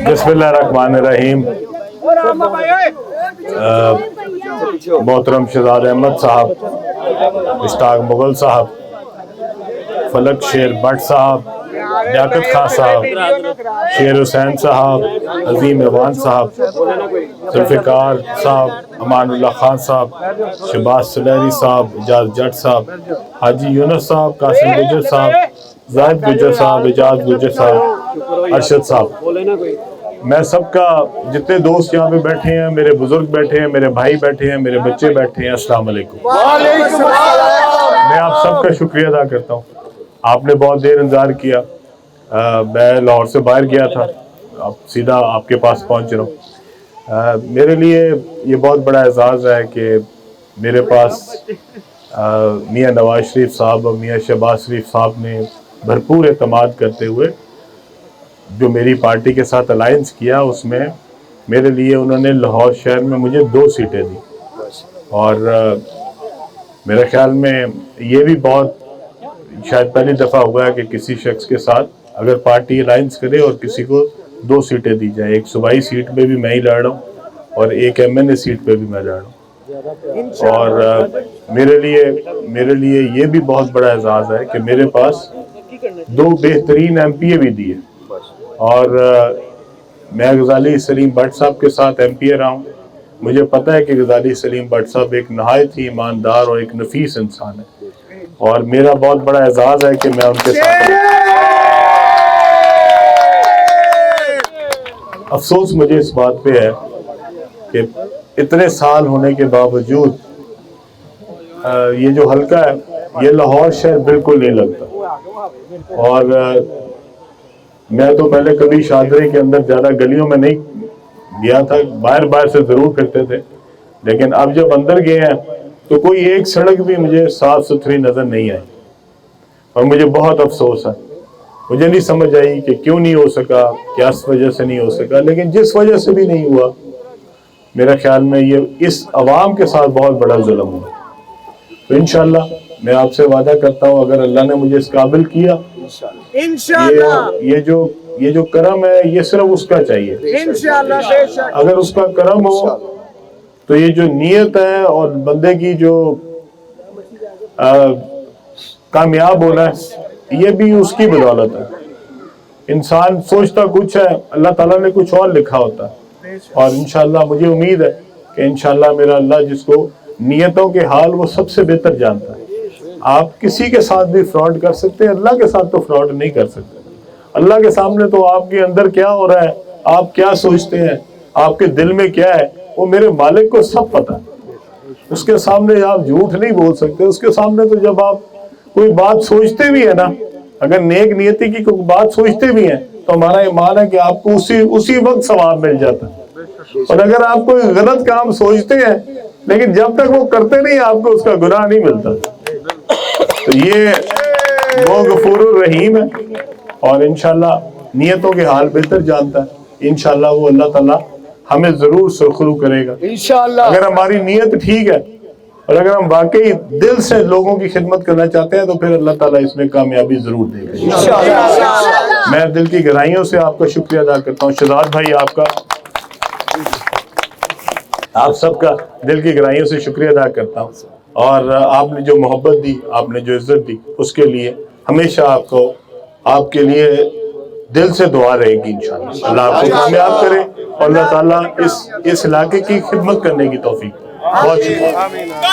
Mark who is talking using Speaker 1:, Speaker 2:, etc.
Speaker 1: बिस्मिल्लाहिर्रहमानिर्रहीम। मोहतरम शहजाद अहमद साहब, इश्ताक मुगल साहब, फलक शेर भट्ट साहब, लियाकत खान साहब, शेर हुसैन साहब, अजीम अवान साहब, जुल्फ़िकार साहब, अमानुल्लाह खान साहब, शहबाज सुलहरी साहब, इजाज जट साहब, हाजी यूनुस साहब, कासिम गुजर साहब, जाहिद गुजर साहब, इजाज गुजर साहब, अरशद साहब, मैं सबका, जितने दोस्त यहाँ पे बैठे हैं, मेरे बुजुर्ग बैठे हैं, मेरे भाई बैठे हैं, मेरे बच्चे बैठे हैं, अस्सलाम वालेकुम। मैं आप सबका शुक्रिया अदा करता हूँ। आपने बहुत देर इंतज़ार किया। मैं लाहौर से बाहर गया था, अब सीधा आपके पास पहुँच रहा हूँ। मेरे लिए ये बहुत बड़ा एजाज़ है कि मेरे पास मियाँ नवाज शरीफ साहब और मियाँ शहबाज शरीफ साहब ने भरपूर एतमाद करते हुए जो मेरी पार्टी के साथ अलायंस किया, उसमें मेरे लिए उन्होंने लाहौर शहर में मुझे 2 सीटें दी। और मेरे ख्याल में ये भी बहुत शायद पहली दफ़ा हुआ है कि किसी शख्स के साथ अगर पार्टी अलायंस करे और किसी को 2 सीटें दी जाए। एक सूबाई सीट पे भी मैं ही लड़ रहा हूँ और एक MNA सीट पे भी मैं लड़ रहा हूँ। और मेरे लिए ये भी बहुत बड़ा एजाज़ है कि मेरे पास 2 बेहतरीन MPA भी दिए। और मैं गजाली सलीम भट्ट साहब के साथ MPA रहा हूँ। मुझे पता है कि गजाली सलीम भट्ट साहब एक नहायत ही ईमानदार और एक नफीस इंसान है, और मेरा बहुत बड़ा एजाज़ है कि मैं उनके साथ। अफसोस मुझे इस बात पे है कि इतने साल होने के बावजूद ये जो हल्का है, ये लाहौर शहर बिल्कुल नहीं लगता। और मैं तो पहले कभी शादरे के अंदर ज़्यादा गलियों में नहीं गया था, बाहर से ज़रूर फिरते थे, लेकिन अब जब अंदर गए हैं तो कोई एक सड़क भी मुझे साफ सुथरी नज़र नहीं आई। और मुझे बहुत अफसोस है। मुझे नहीं समझ आई कि क्यों नहीं हो सका, क्या वजह से नहीं हो सका, लेकिन जिस वजह से भी नहीं हुआ, मेरे ख्याल में ये इस अवाम के साथ बहुत बड़ा जुल्म हुआ। तो इंशाअल्लाह मैं आपसे वादा करता हूँ, अगर अल्लाह ने मुझे इस काबिल किया, ये जो करम है ये सिर्फ उसका चाहिए। इंशाअल्लाह अगर उसका करम हो तो ये जो नीयत है और बंदे की जो कामयाब होना है, ये भी उसकी बदौलत है। इंसान सोचता कुछ है, अल्लाह ताला ने कुछ और लिखा होता है। और इंशाअल्लाह मुझे उम्मीद है कि इंशाअल्लाह मेरा अल्लाह, जिसको नीयतों के हाल वो सबसे बेहतर जानता है। आप किसी के साथ भी फ्रॉड कर सकते हैं, अल्लाह के साथ तो फ्रॉड नहीं कर सकते। अल्लाह के सामने तो आपके अंदर क्या हो रहा है, आप क्या सोचते हैं, आपके दिल में क्या है, वो मेरे मालिक को सब पता है। उसके सामने आप झूठ नहीं बोल सकते। उसके सामने तो जब आप कोई बात सोचते भी है ना, अगर नेक नियति की कोई बात सोचते भी हैं, तो हमारा ईमान है कि आपको उसी वक्त सवाब मिल जाता है। और अगर आप कोई गलत काम सोचते हैं लेकिन जब तक वो करते नहीं, आपको उसका गुनाह नहीं मिलता। तो ये वो गफूरुर रहीम है, और इंशाल्लाह नियतों के हाल बेहतर जानता है। इंशाल्लाह वो अल्लाह ताला हमें जरूर सुरखरू करेगा इंशाल्लाह। अगर हमारी नियत ठीक है और अगर हम वाकई दिल से लोगों की खिदमत करना चाहते हैं, तो फिर अल्लाह ताला इसमें कामयाबी जरूर देगा इंशाल्लाह। मैं दिल की गहराइयों से आपका शुक्रिया अदा करता हूँ। शहजाद भाई, आप सबका दिल की गहराइयों से शुक्रिया अदा करता हूँ। और आपने जो मोहब्बत दी, आपने जो इज्जत दी, उसके लिए हमेशा आपके लिए दिल से दुआ रहेगी इंशाअल्लाह। अल्लाह आपको कामयाब करे और अल्लाह ताला इस इलाके की खिदमत करने की तौफीक। बहुत शुक्रिया।